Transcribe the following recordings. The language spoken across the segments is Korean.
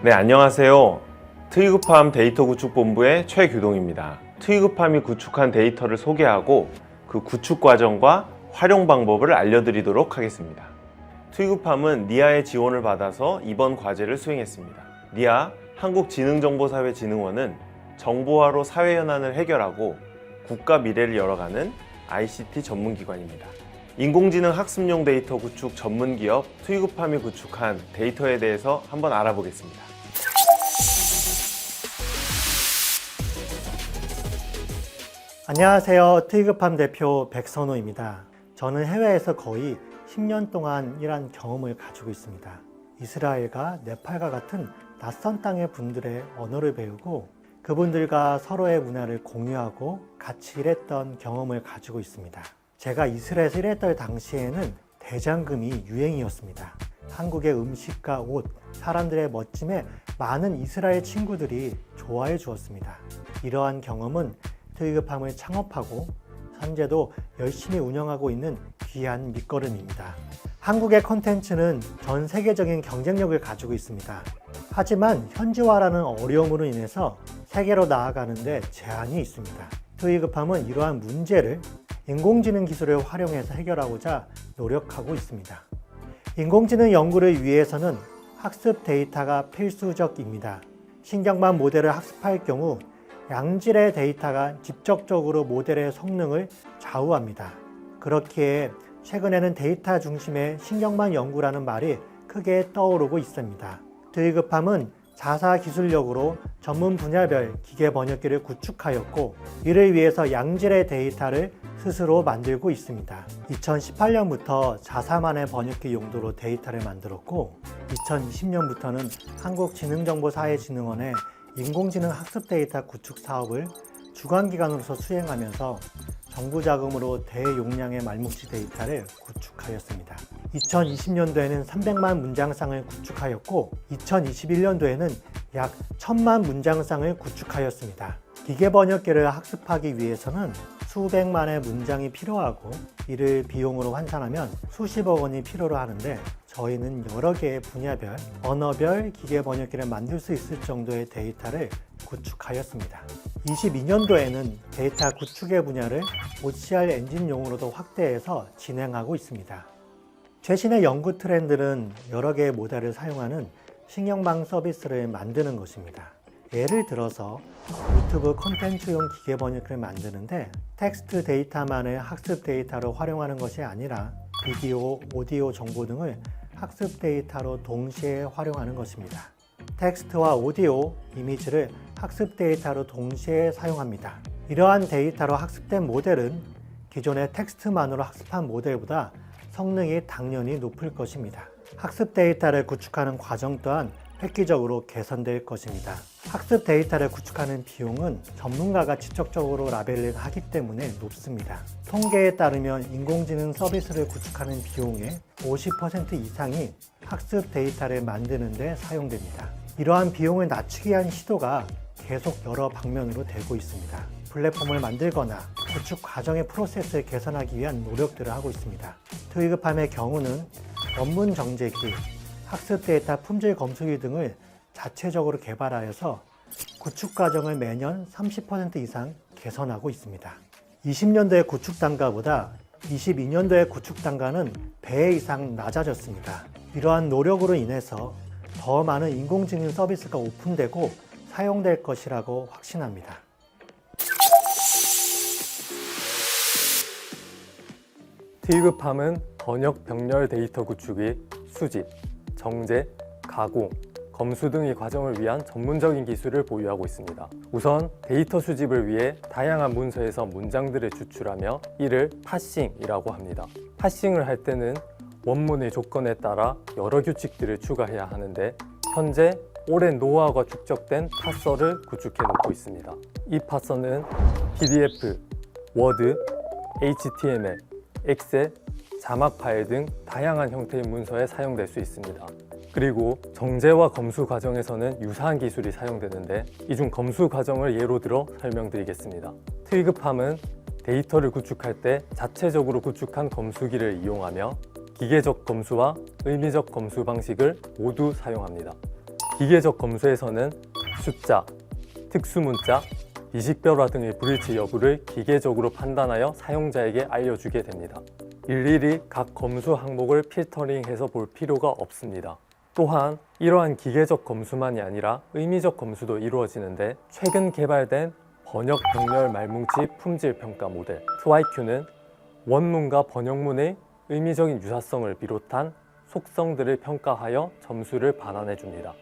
네, 안녕하세요. 트위그팜 데이터 구축본부의 최규동입니다. 트위그팜이 구축한 데이터를 소개하고 그 구축 과정과 활용 방법을 알려드리도록 하겠습니다. 트위그팜은 니아의 지원을 받아서 이번 과제를 수행했습니다. 니아, 한국지능정보사회진흥원은 정보화로 사회 현안을 해결하고 국가 미래를 열어가는 ICT 전문기관입니다. 인공지능 학습용 데이터 구축 전문기업 트위그팜이 구축한 데이터에 대해서 한번 알아보겠습니다. 안녕하세요. 트위그팜 대표 백선호입니다. 저는 해외에서 거의 10년 동안 일한 경험을 가지고 있습니다. 이스라엘과 네팔과 같은 낯선 땅의 분들의 언어를 배우고 그분들과 서로의 문화를 공유하고 같이 일했던 경험을 가지고 있습니다. 제가 이스라엘에서 일했던 당시에는 대장금이 유행이었습니다. 한국의 음식과 옷, 사람들의 멋짐에 많은 이스라엘 친구들이 좋아해 주었습니다. 이러한 경험은 트위그팜을 창업하고 현재도 열심히 운영하고 있는 귀한 밑거름입니다. 한국의 콘텐츠는 전 세계적인 경쟁력을 가지고 있습니다. 하지만 현지화라는 어려움으로 인해서 세계로 나아가는데 제한이 있습니다. 트위그팜은 이러한 문제를 인공지능 기술을 활용해서 해결하고자 노력하고 있습니다. 인공지능 연구를 위해서는 학습 데이터가 필수적입니다. 신경망 모델을 학습할 경우 양질의 데이터가 직접적으로 모델의 성능을 좌우합니다. 그렇기에 최근에는 데이터 중심의 신경망 연구라는 말이 크게 떠오르고 있습니다. 트위그팜은 자사 기술력으로 전문 분야별 기계 번역기를 구축하였고 이를 위해서 양질의 데이터를 스스로 만들고 있습니다. 2018년부터 자사만의 번역기 용도로 데이터를 만들었고 2020년부터는 한국지능정보사회진흥원의 인공지능 학습 데이터 구축 사업을 주관기관으로서 수행하면서 정부 자금으로 대용량의 말뭉치 데이터를 구축하였습니다. 2020년도에는 300만 문장쌍을 구축하였고 2021년도에는 약 1000만 문장쌍을 구축하였습니다. 기계 번역기를 학습하기 위해서는 수백만의 문장이 필요하고 이를 비용으로 환산하면 수십억 원이 필요로 하는데 저희는 여러 개의 분야별, 언어별 기계 번역기를 만들 수 있을 정도의 데이터를 구축하였습니다. 22년도에는 데이터 구축의 분야를 OCR 엔진용으로도 확대해서 진행하고 있습니다. 최신의 연구 트렌드는 여러 개의 모델을 사용하는 신경망 서비스를 만드는 것입니다. 예를 들어서 유튜브 콘텐츠용 기계 번역기를 만드는데 텍스트 데이터만을 학습 데이터로 활용하는 것이 아니라 비디오, 오디오 정보 등을 학습 데이터로 동시에 활용하는 것입니다. 텍스트와 오디오, 이미지를 학습 데이터로 동시에 사용합니다. 이러한 데이터로 학습된 모델은 기존의 텍스트만으로 학습한 모델보다 성능이 당연히 높을 것입니다. 학습 데이터를 구축하는 과정 또한 획기적으로 개선될 것입니다. 학습 데이터를 구축하는 비용은 전문가가 직접적으로 라벨링하기 때문에 높습니다. 통계에 따르면 인공지능 서비스를 구축하는 비용의 50% 이상이 학습 데이터를 만드는 데 사용됩니다. 이러한 비용을 낮추기 위한 시도가 계속 여러 방면으로 되고 있습니다. 플랫폼을 만들거나 구축 과정의 프로세스를 개선하기 위한 노력들을 하고 있습니다. 트위그팜의 경우는 원문 정제기, 학습 데이터 품질 검수기 등을 자체적으로 개발하여서 구축 과정을 매년 30% 이상 개선하고 있습니다. 20년도의 구축 단가보다 22년도의 구축 단가는 배 이상 낮아졌습니다. 이러한 노력으로 인해서 더 많은 인공지능 서비스가 오픈되고 사용될 것이라고 확신합니다. 트위그팜은 번역 병렬 데이터 구축이 수집, 정제, 가공, 검수 등의 과정을 위한 전문적인 기술을 보유하고 있습니다. 우선 데이터 수집을 위해 다양한 문서에서 문장들을 추출하며 이를 파싱이라고 합니다. 파싱을 할 때는 원문의 조건에 따라 여러 규칙들을 추가해야 하는데 현재 오랜 노하우가 축적된 파서를 구축해 놓고 있습니다. 이 파서는 PDF, 워드, HTML, 엑셀, 자막 파일 등 다양한 형태의 문서에 사용될 수 있습니다. 그리고 정제와 검수 과정에서는 유사한 기술이 사용되는데 이 중 검수 과정을 예로 들어 설명드리겠습니다. 트위그팜은 데이터를 구축할 때 자체적으로 구축한 검수기를 이용하며 기계적 검수와 의미적 검수 방식을 모두 사용합니다. 기계적 검수에서는 숫자, 특수문자, 이식별화 등의 불일치 여부를 기계적으로 판단하여 사용자에게 알려주게 됩니다. 일일이 각 검수 항목을 필터링해서 볼 필요가 없습니다. 또한 이러한 기계적 검수만이 아니라 의미적 검수도 이루어지는데, 최근 개발된 번역 병렬 말뭉치 품질 평가 모델 TYQ는 원문과 번역문의 의미적인 유사성을 비롯한 속성들을 평가하여 점수를 반환해 줍니다.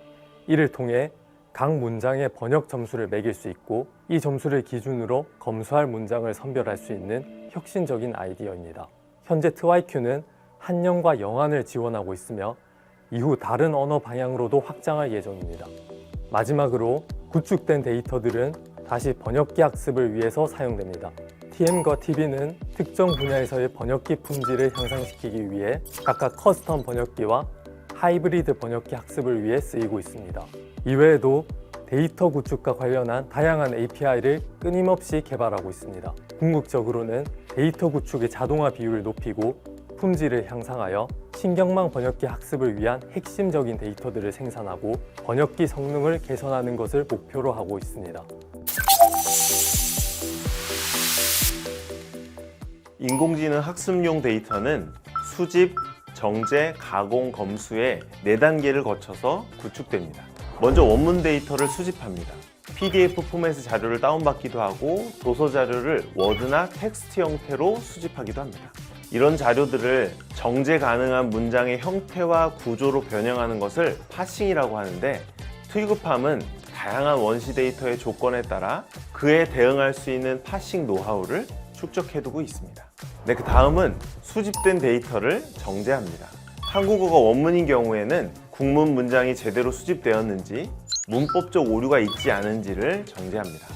이를 통해 각 문장의 번역 점수를 매길 수 있고, 이 점수를 기준으로 검수할 문장을 선별할 수 있는 혁신적인 아이디어입니다. 현재 TYQ는 한영과 영안을 지원하고 있으며 이후 다른 언어 방향으로도 확장할 예정입니다. 마지막으로 구축된 데이터들은 다시 번역기 학습을 위해서 사용됩니다. TM과 TB는 특정 분야에서의 번역기 품질을 향상시키기 위해 각각 커스텀 번역기와 하이브리드 번역기 학습을 위해 쓰이고 있습니다. 이외에도 데이터 구축과 관련한 다양한 API를 끊임없이 개발하고 있습니다. 궁극적으로는 데이터 구축의 자동화 비율을 높이고 품질을 향상하여 신경망 번역기 학습을 위한 핵심적인 데이터들을 생산하고 번역기 성능을 개선하는 것을 목표로 하고 있습니다. 인공지능 학습용 데이터는 수집, 정제, 가공, 검수의 4단계를 거쳐서 구축됩니다. 먼저 원문 데이터를 수집합니다. PDF 포맷의 자료를 다운받기도 하고 도서 자료를 워드나 텍스트 형태로 수집하기도 합니다. 이런 자료들을 정제 가능한 문장의 형태와 구조로 변형하는 것을 파싱이라고 하는데, 트위그팜은 다양한 원시 데이터의 조건에 따라 그에 대응할 수 있는 파싱 노하우를 축적해두고 있습니다. 네, 그 다음은 수집된 데이터를 정제합니다. 한국어가 원문인 경우에는 국문 문장이 제대로 수집되었는지, 문법적 오류가 있지 않은지를 정제합니다.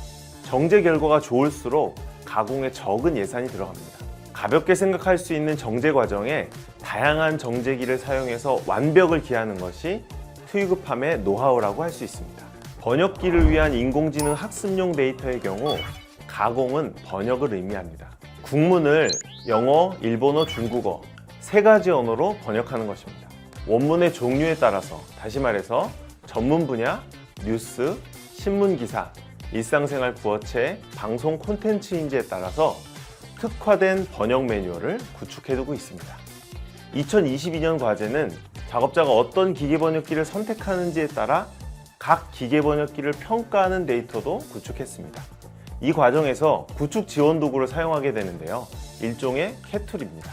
정제 결과가 좋을수록 가공에 적은 예산이 들어갑니다. 가볍게 생각할 수 있는 정제 과정에 다양한 정제기를 사용해서 완벽을 기하는 것이 트위그팜의 노하우라고 할 수 있습니다. 번역기를 위한 인공지능 학습용 데이터의 경우 가공은 번역을 의미합니다. 국문을 영어, 일본어, 중국어 3가지 언어로 번역하는 것입니다. 원문의 종류에 따라서, 다시 말해서 전문 분야, 뉴스, 신문 기사, 일상생활 구어체, 방송 콘텐츠인지에 따라서 특화된 번역 매뉴얼을 구축해두고 있습니다. 2022년 과제는 작업자가 어떤 기계 번역기를 선택하는지에 따라 각 기계 번역기를 평가하는 데이터도 구축했습니다. 이 과정에서 구축 지원 도구를 사용하게 되는데요. 일종의 캣툴입니다.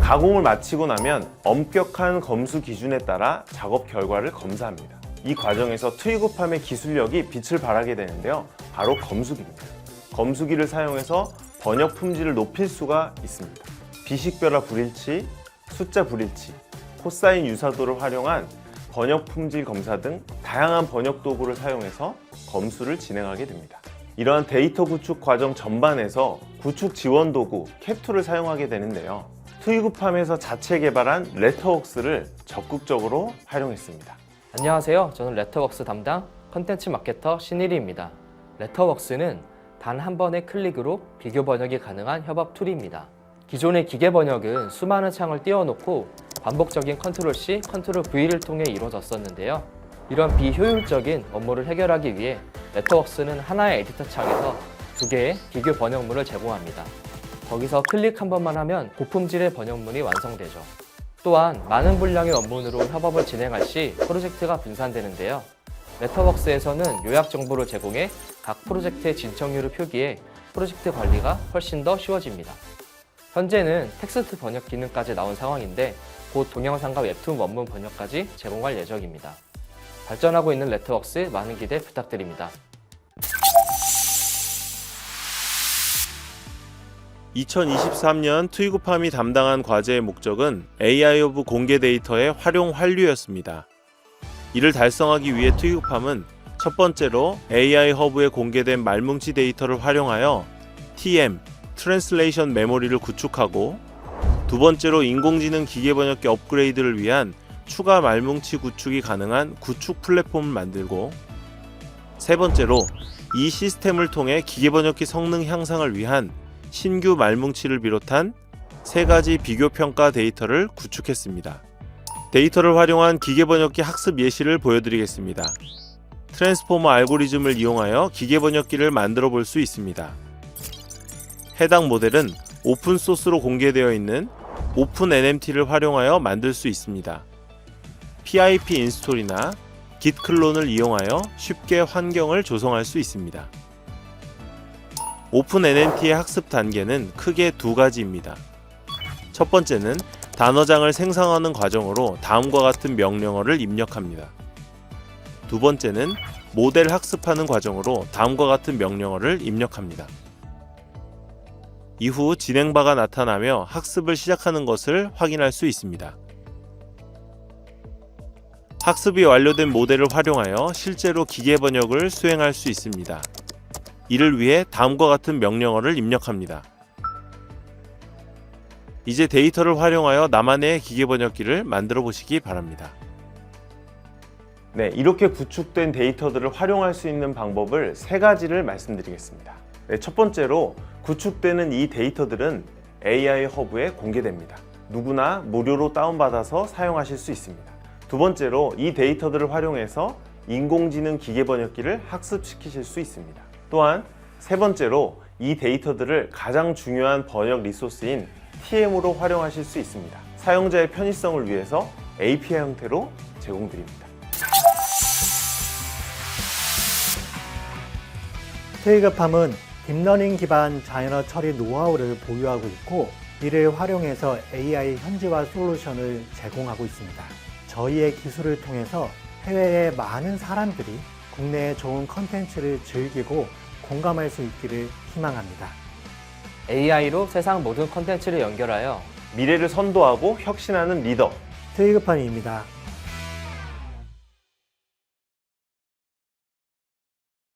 가공을 마치고 나면 엄격한 검수 기준에 따라 작업 결과를 검사합니다. 이 과정에서 트위그팜의 기술력이 빛을 발하게 되는데요. 바로 검수기입니다. 검수기를 사용해서 번역 품질을 높일 수가 있습니다. 비식별화 불일치, 숫자 불일치, 코사인 유사도를 활용한 번역 품질 검사 등 다양한 번역 도구를 사용해서 검수를 진행하게 됩니다. 이러한 데이터 구축 과정 전반에서 구축 지원 도구 캣툴을 사용하게 되는데요. 트위그팜에서 자체 개발한 레터웍스를 적극적으로 활용했습니다. 안녕하세요. 저는 레터웍스 담당 컨텐츠 마케터 신일희입니다. 레터웍스는 단 한 번의 클릭으로 비교 번역이 가능한 협업 툴입니다. 기존의 기계 번역은 수많은 창을 띄워놓고 반복적인 컨트롤-C, 컨트롤-V를 통해 이루어졌었는데요. 이런 비효율적인 업무를 해결하기 위해 레터웍스는 하나의 에디터 창에서 2개의 비교 번역문을 제공합니다. 거기서 클릭 한 번만 하면 고품질의 번역문이 완성되죠. 또한 많은 분량의 원문으로 협업을 진행할 시 프로젝트가 분산되는데요. 레터웍스에서는 요약 정보를 제공해 각 프로젝트의 진척률을 표기해 프로젝트 관리가 훨씬 더 쉬워집니다. 현재는 텍스트 번역 기능까지 나온 상황인데 곧 동영상과 웹툰 원문 번역까지 제공할 예정입니다. 발전하고 있는 레터웍스 많은 기대 부탁드립니다. 2023년 트위그팜이 담당한 과제의 목적은 AI 허브 공개 데이터의 활용 환류였습니다. 이를 달성하기 위해 트위그팜은 첫 번째로 AI 허브에 공개된 말뭉치 데이터를 활용하여 TM, 트랜슬레이션 메모리를 구축하고, 두 번째로 인공지능 기계번역기 업그레이드를 위한 추가 말뭉치 구축이 가능한 구축 플랫폼을 만들고, 세 번째로 이 시스템을 통해 기계번역기 성능 향상을 위한 신규 말뭉치를 비롯한 3가지 비교 평가 데이터를 구축했습니다. 데이터를 활용한 기계번역기 학습 예시를 보여드리겠습니다. 트랜스포머 알고리즘을 이용하여 기계번역기를 만들어 볼 수 있습니다. 해당 모델은 오픈소스로 공개되어 있는 오픈NMT를 활용하여 만들 수 있습니다. PIP 인스톨이나 Git 클론을 이용하여 쉽게 환경을 조성할 수 있습니다. 오픈NMT의 학습 단계는 크게 두 가지입니다. 첫 번째는 단어장을 생성하는 과정으로 다음과 같은 명령어를 입력합니다. 두 번째는 모델 학습하는 과정으로 다음과 같은 명령어를 입력합니다. 이후 진행바가 나타나며 학습을 시작하는 것을 확인할 수 있습니다. 학습이 완료된 모델을 활용하여 실제로 기계 번역을 수행할 수 있습니다. 이를 위해 다음과 같은 명령어를 입력합니다. 이제 데이터를 활용하여 나만의 기계 번역기를 만들어 보시기 바랍니다. 네, 이렇게 구축된 데이터들을 활용할 수 있는 방법을 세 가지를 말씀드리겠습니다. 네, 첫 번째로 구축되는 이 데이터들은 AI 허브에 공개됩니다. 누구나 무료로 다운받아서 사용하실 수 있습니다. 두 번째로 이 데이터들을 활용해서 인공지능 기계 번역기를 학습시키실 수 있습니다. 또한 세 번째로 이 데이터들을 가장 중요한 번역 리소스인 TM으로 활용하실 수 있습니다. 사용자의 편의성을 위해서 API 형태로 제공드립니다. 트위그팜은 딥러닝 기반 자연어 처리 노하우를 보유하고 있고 이를 활용해서 AI 현지화 솔루션을 제공하고 있습니다. 저희의 기술을 통해서 해외의 많은 사람들이 국내의 좋은 컨텐츠를 즐기고 공감할 수 있기를 희망합니다. AI로 세상 모든 콘텐츠를 연결하여 미래를 선도하고 혁신하는 리더 트위그팜입니다.